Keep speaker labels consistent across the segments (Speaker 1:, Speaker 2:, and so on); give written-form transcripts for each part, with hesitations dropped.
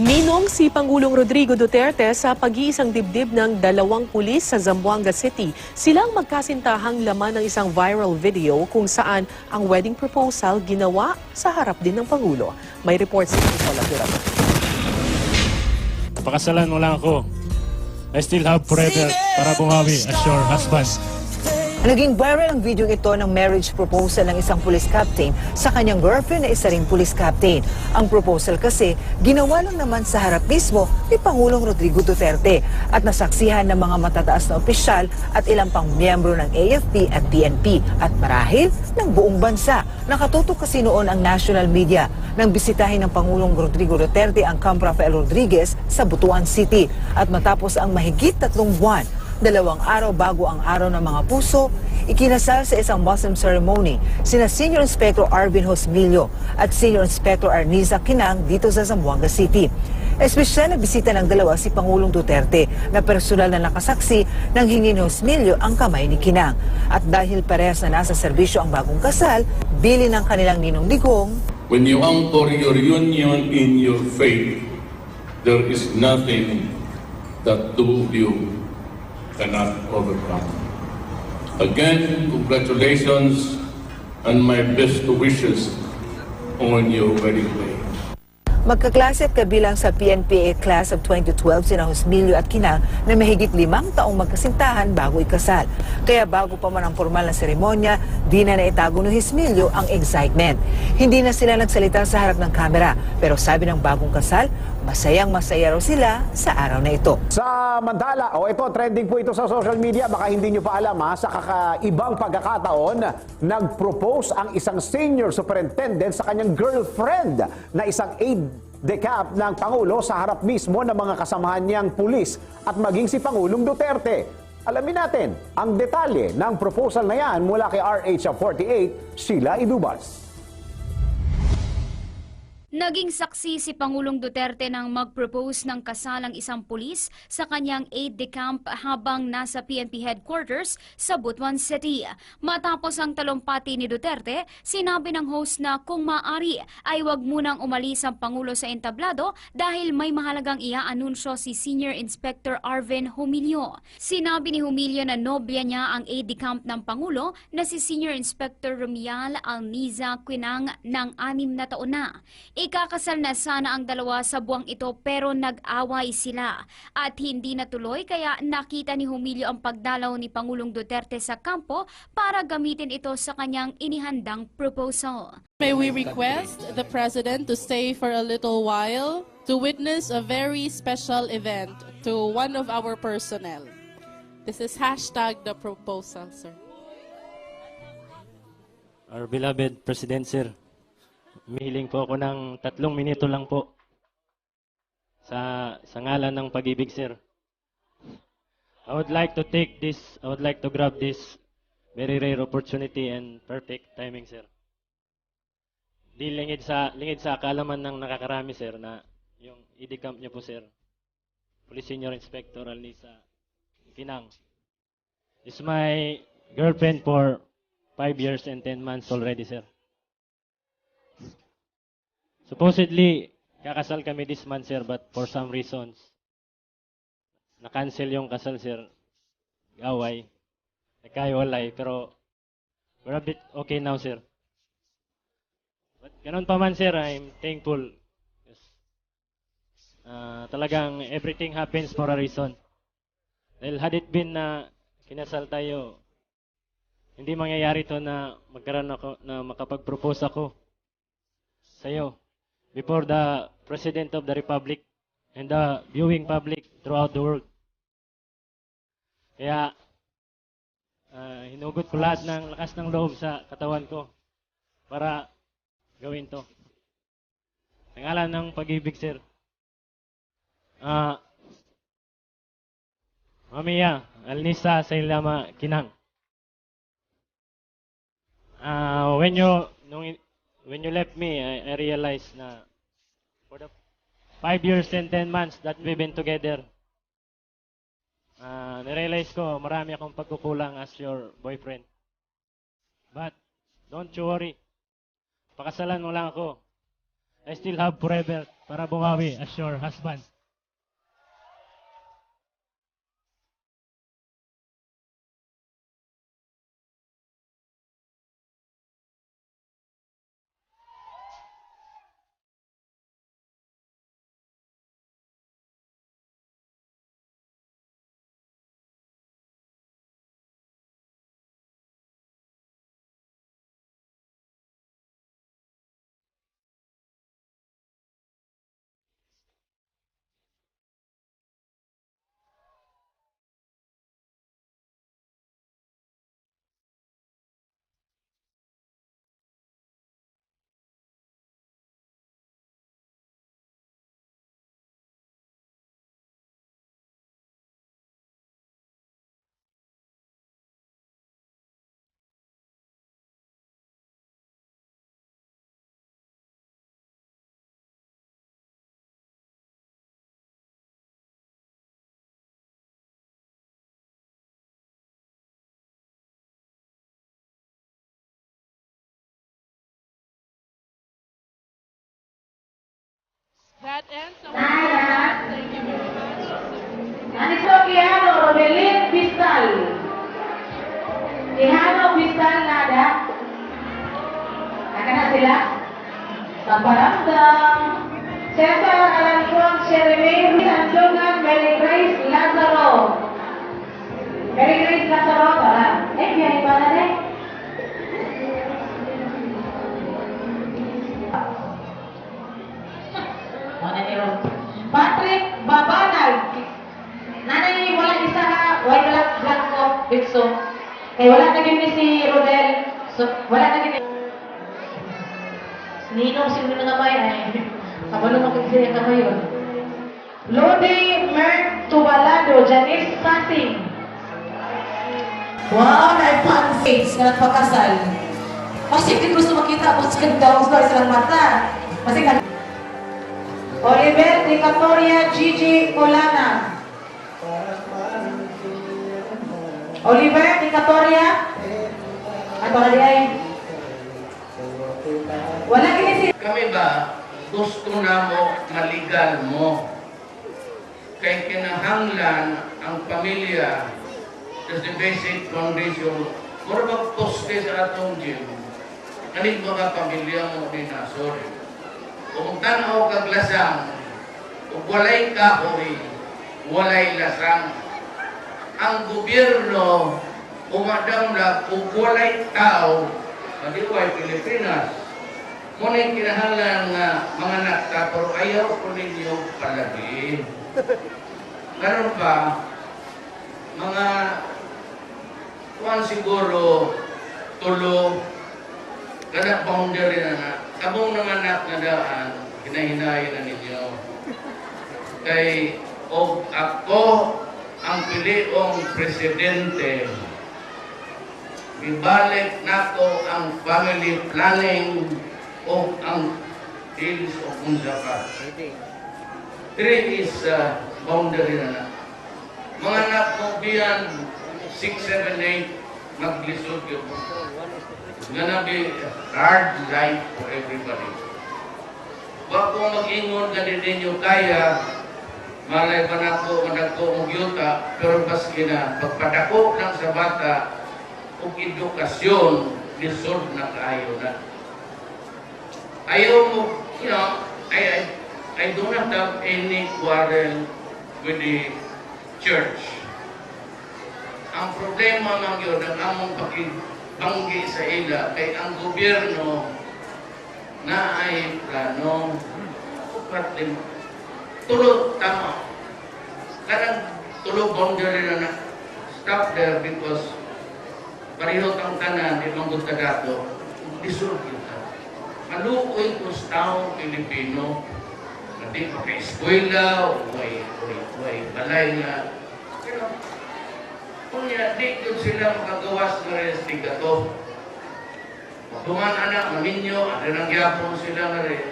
Speaker 1: Ninong si Pangulong Rodrigo Duterte sa pag-iisang dibdib ng dalawang pulis sa Zamboanga City. Silang magkasintahang laman ng isang viral video kung saan ang wedding proposal ginawa sa harap din ng Pangulo. May report si Nicola Duramo.
Speaker 2: Pakasalan mo lang ako. I still have forever para bumawi as your husband.
Speaker 3: Naging viral ang video ito ng marriage proposal ng isang police captain sa kanyang girlfriend na isa ring police captain. Ang proposal kasi ginawa lang naman sa harap mismo ni Pangulong Rodrigo Duterte at nasaksihan ng mga matataas na opisyal at ilang pang miyembro ng AFP at PNP at marahil ng buong bansa. Nakatutok kasi noon ang national media nang bisitahin ng Pangulong Rodrigo Duterte ang Camp Rafael Rodriguez sa Butuan City at matapos ang mahigit 3 buwan, 2 araw bago ang araw ng mga puso, ikinasal sa isang Muslim ceremony sina Senior Inspector Arvin Hosmilio at Senior Inspector Arniza Kinang dito sa Zamboanga City. Espesyal na bisita ng dalawa si Pangulong Duterte na personal na nakasaksi ng hingi ni Hosmilio ang kamay ni Kinang. At dahil parehas na nasa serbisyo ang bagong kasal, bili ng kanilang ninong digong,
Speaker 4: when you anchor your union in your faith, there is nothing that two of you cannot overcome. Again, congratulations and my best wishes on your wedding day.
Speaker 3: magkaklase at kabilang sa PNPA Class of 2012 sina Hosmilio at Kinang na mahigit 5 taong magkasintahan bago ikasal. Kaya bago pa man ang formal na seremonya, di na naitago ni Hosmilio ang excitement. Hindi na sila nagsalita sa harap ng kamera, pero sabi ng bagong kasal, masayang-masaya raw sila sa araw na ito.
Speaker 5: Sa Mandala, ito trending po ito sa social media, baka hindi nyo pa alam sa kakaibang pagkakataon, nag-propose ang isang senior superintendent sa kanyang girlfriend na isang aide-de-camp ng Pangulo sa harap mismo ng mga kasamahan niyang pulis at maging si Pangulong Duterte. Alamin natin ang detalye ng proposal na yan mula kay RH48, Sheila Idubas.
Speaker 6: Naging saksi si Pangulong Duterte nang mag-propose ng kasalang isang pulis sa kanyang aide-de-camp habang nasa PNP headquarters sa Butuan City. Matapos ang talumpati ni Duterte, sinabi ng host na kung maaari ay wag munang umalis ang Pangulo sa entablado dahil may mahalagang ia-anunsyo si Senior Inspector Arvin Humilio. Sinabi ni Humilio na nobya niya ang aide-de-camp ng Pangulo na si Senior Inspector Romial Alniza Quinang ng 6 na taon na. Ikakasal na sana ang dalawa sa buwang ito pero nag-away sila at hindi natuloy kaya nakita ni Humilio ang pagdalaw ni Pangulong Duterte sa kampo para gamitin ito sa kanyang inihandang proposal.
Speaker 7: May we request the President to stay for a little while to witness a very special event to one of our personnel. This is #the proposal, sir.
Speaker 2: Our beloved President, sir. Humihiling po ako ng 3 minuto lang po sa ngalan ng pag-ibig, sir. I would like to grab this very rare opportunity and perfect timing, sir. Di lingid sa kaalaman ng nakakarami, sir, na yung aide-de-camp niya po, sir, Police Senior Inspector Alniza Kinang, is my girlfriend for 5 years and 10 months already, sir. Supposedly, kakasal kami this month, sir, but for some reasons, na-cancel yung kasal, sir. Gaway. Nagkaiwalay, pero we're a bit okay now, sir. But ganun pa man, sir, I'm thankful. Yes. Talagang everything happens for a reason. Dahil had it been na kinasal tayo, hindi mangyayari to na magkaroon ako, na makapag-propose ako sa'yo before the President of the Republic and the viewing public throughout the world. Kaya, hinugot ko lahat ng lakas ng loob sa katawan ko para gawin to. Sa ngalan ng pag-ibig, sir. Mamiya, Alniza Sailama Kinang. When you left me, I realized na for the 5 years and 10 months that we've been together, narealize ko marami akong pagkukulang as your boyfriend. But don't you worry. Pakasalan mo lang ako. I still have forever para bumawi as your husband.
Speaker 7: That ends our Thank you very much.
Speaker 8: Anito Quijano, Romelin Bistal. Quijano, Bistal, nada. Naka na sila? Pamparamdam. Cesar Alancon, Sheremir, Sanjungan, Mary Grace Lazaro. Mary Grace Lazaro, tara. Biyahe pa na eh. Patrick Babanag. Nanay, wala isa ha. Wala blanco. Bitso. Kaya wala na gini si Rodel. So, wala na gini. Ninong si Nino Kamay ay. Kabalo makikisaya kamay yun. Lodi Merck Tubalado. Janice Sassing.
Speaker 9: Wow, na-fanface ka nagpakasal. Masih din gusto makita kung ganda ang story silang mata. Masih kan.
Speaker 8: Oliver de Catoria Gigi Colana. Oliver de Catoria. Ato na di ay. Wala gini si
Speaker 10: Kami ba gusto na mo maligal mo? Kay kinahanglan ang pamilya is the basic foundation. Mura mag-poste sa atong gym. Kanig mga pamilya mo din na, sorry. Kung tanaw kag lasang, kung walay kahoy, walay lasang. Ang gobyerno, umadam na kung walay tao, madiway Pilipinas. Muna'y kinahanglan nga mga nakta, pero ayaw ko ninyo palagi. Karon pa, mga kuwan siguro, tulo, kada boundary na kabong ng anak na daan, hinahinayin na ninyo. Kay, o ako ang piliong presidente, ibalik nako ang family planning o ang deals o kunjaka. 3 is boundary na. Mga anak mo biyan, 6, 7, 8, maglisod yun. It's gonna be hard life for everybody. Wag kung mag-ingon ganit ninyo kaya, malay ba na ako, managko mong yuta, pero baski na, pagpadako lang sa bata, o edukasyon, lisod na kaayo na. Ayaw mo, you know, I do not have any quarrel with the church. Ang problema lang yun, ang among pakibanggi sa ila, kay ang gobyerno na ay plano, tulog tama. Karang tulog boundary na stop there because pareho kang tanan, ibang gustadato, disulog kita. Malukoy ko sa taong Pilipino, hindi pa kay eskwela, way, balay nga. Pero, kung di yun sila makagawas na rin stigato. Tuman anak, maninyo, ano nang yapon sila na rin.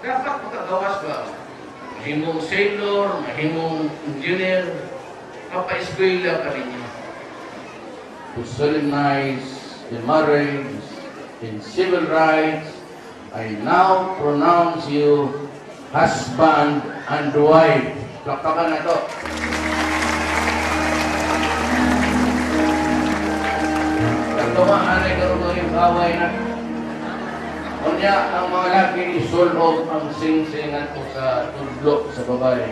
Speaker 10: Dapat makagawas ba? Mahimong sailor, mahimong engineer, mapa-eskwela pa rin niya. To solemnize in marriage, in civil rights, I now pronounce you husband and wife. Plakpakan na to. Nagtumaan ay karoon yung kaway na. Kunya ang mga laki isulog ang sing-singan ko sa tudlo sa babae.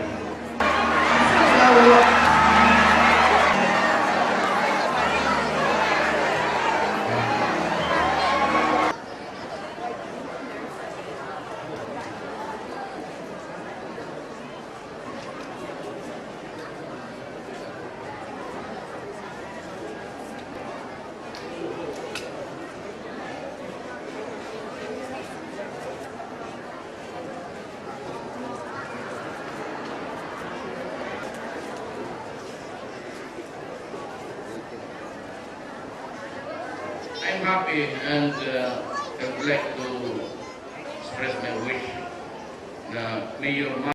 Speaker 10: I'm happy and I would like to express my wish na Mayor